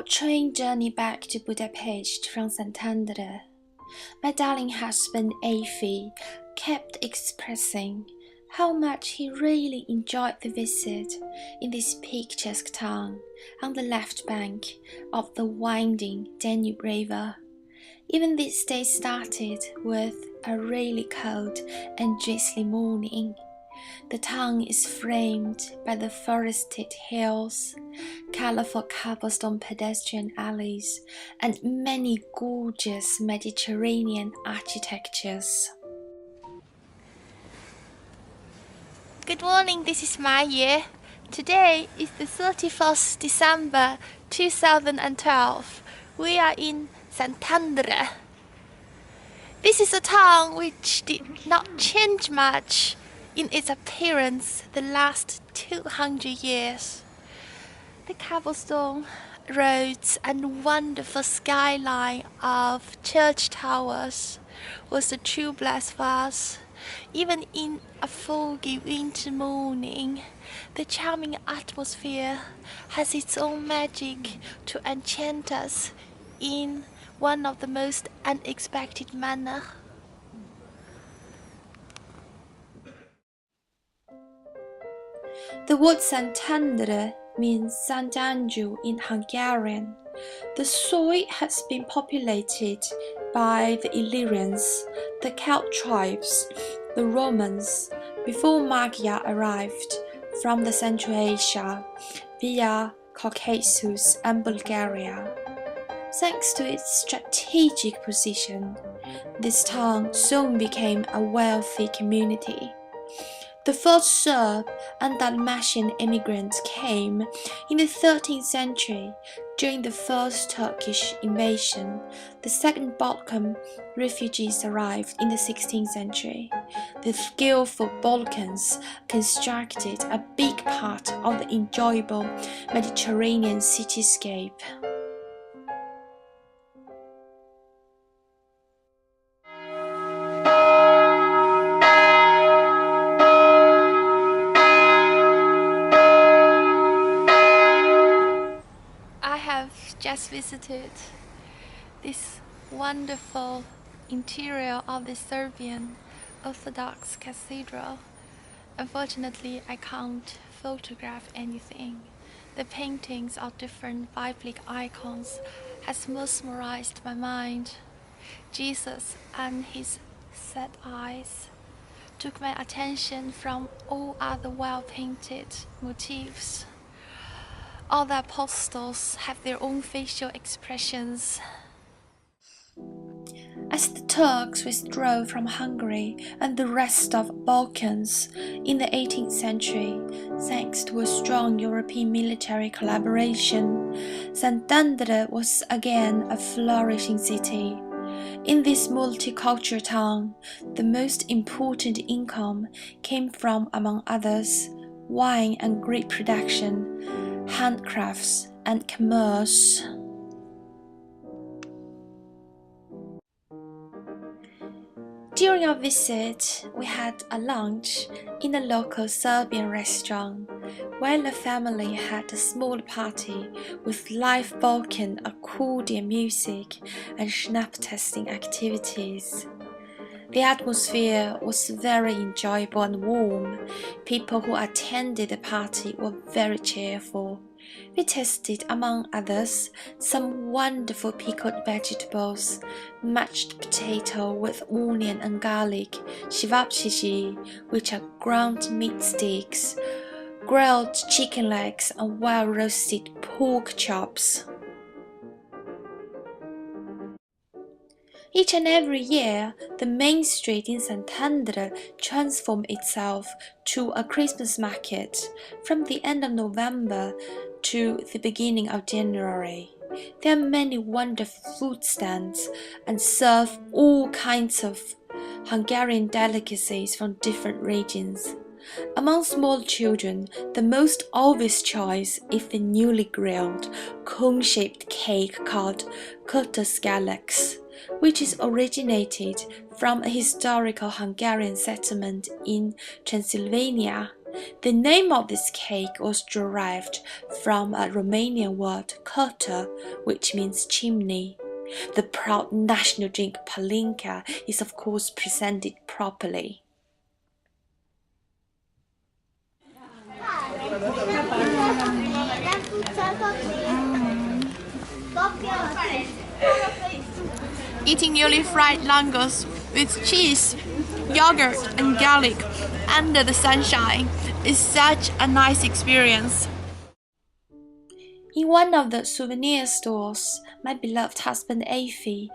our train journey back to Budapest from Szentendre, my darling husband Afi kept expressing how much he really enjoyed the visit in this picturesque town on the left bank of the winding Danube River. Even this day started with a really cold and drizzly morning. The town is framed by the forested hills, colorful cobblestone pedestrian alleys, and many gorgeous Mediterranean architectures. Good morning, this is Maye. Today is the 31st December 2012. We are in Szentendre. This is a town which did not change much in its appearance the last 200 years. The cobblestone roads and wonderful skyline of church towers was a true bless for us. Even in a foggy winter morning, the charming atmosphere has its own magic to enchant us in one of the most unexpected manner. The word Szentendre means Szentendre in Hungarian. The soil has been populated by the Illyrians, the Celt tribes, the Romans, before Magyar arrived from the Central Asia via Caucasus and Bulgaria. Thanks to its strategic position, this town soon became a wealthy community. The first Serb and Dalmatian immigrants came in the 13th century during the first Turkish invasion. The second Balkan refugees arrived in the 16th century. The skillful Balkans constructed a big part of the enjoyable Mediterranean cityscape. Just visited this wonderful interior of the Serbian Orthodox Cathedral. Unfortunately, I can't photograph anything. The paintings of different biblical icons has mesmerized my mind. Jesus and his sad eyes took my attention from all other well-painted motifs. All the apostles have their own facial expressions. As the Turks withdrew from Hungary and the rest of Balkans in the 18th century, thanks to a strong European military collaboration, Szentendre was again a flourishing city. In this multicultural town, the most important income came from, among others, wine and grape production, handcrafts, and commerce. During our visit, we had a lunch in a local Serbian restaurant, where the family had a small party with live Balkan accordion music and schnapp testing activities. The atmosphere was very enjoyable and warm. People who attended the party were very cheerful. We tasted, among others, some wonderful pickled vegetables, mashed potato with onion and garlic, shivapchichi, which are ground meat sticks, grilled chicken legs, and well-roasted pork chops. Each and every year, the main street in Szentendre transforms itself to a Christmas market from the end of November to the beginning of January. There are many wonderful food stands and serve all kinds of Hungarian delicacies from different regions. Among small children, the most obvious choice is the newly grilled, cone-shaped cake called Kötösgalax, which is originated from a historical Hungarian settlement in Transylvania. The name of this cake was derived from a Romanian word "cotă," which means chimney. The proud national drink palinka is of course presented properly. Eating newly fried langos with cheese, yogurt and garlic under the sunshine is such a nice experience. In one of the souvenir stores, my beloved husband Afi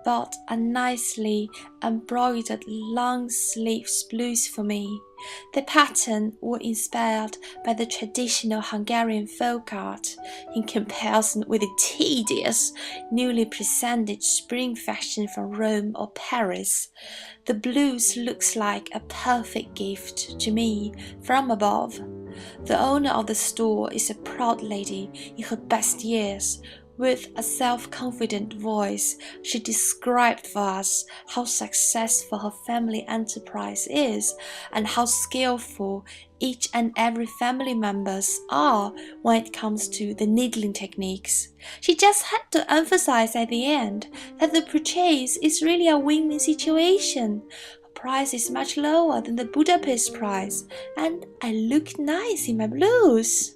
bought a nicely embroidered long-sleeves blouse for me. The pattern was inspired by the traditional Hungarian folk art in comparison with the tedious, newly presented spring fashion from Rome or Paris. The blouse looks like a perfect gift to me from above. The owner of the store is a proud lady in her best years. With a self-confident voice, she described for us how successful her family enterprise is and how skillful each and every family members are when it comes to the needling techniques. She just had to emphasize at the end that the purchase is really a win-win situation. Her price is much lower than the Budapest price, and I look nice in my blouse.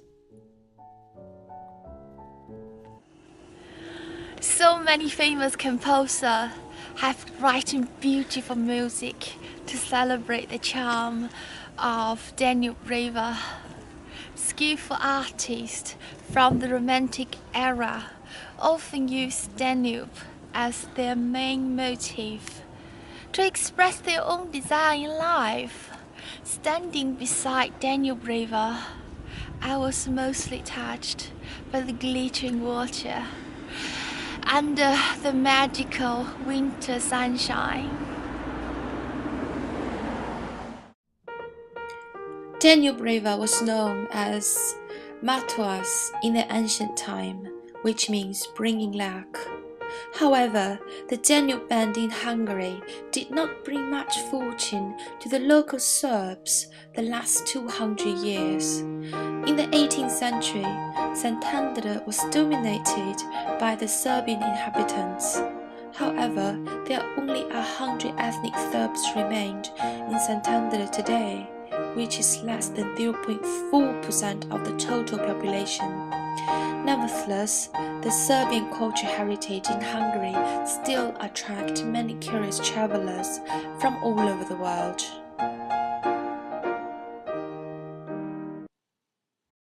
So many famous composers have written beautiful music to celebrate the charm of Danube River. Skillful artists from the Romantic era often use Danube as their main motif to express their own desire in life. Standing beside Danube River, I was mostly touched by the glittering water under the magical winter sunshine. Danube River was known as Matuas in the ancient time, which means bringing luck. However, the Danube band in Hungary did not bring much fortune to the local Serbs the last 200 years. In the 18th century, Szentendre was dominated by the Serbian inhabitants. However, there are only 100 ethnic Serbs remained in Szentendre today, which is less than 0.4% of the total population. Nevertheless, the Serbian cultural heritage in Hungary still attracts many curious travelers from all over the world.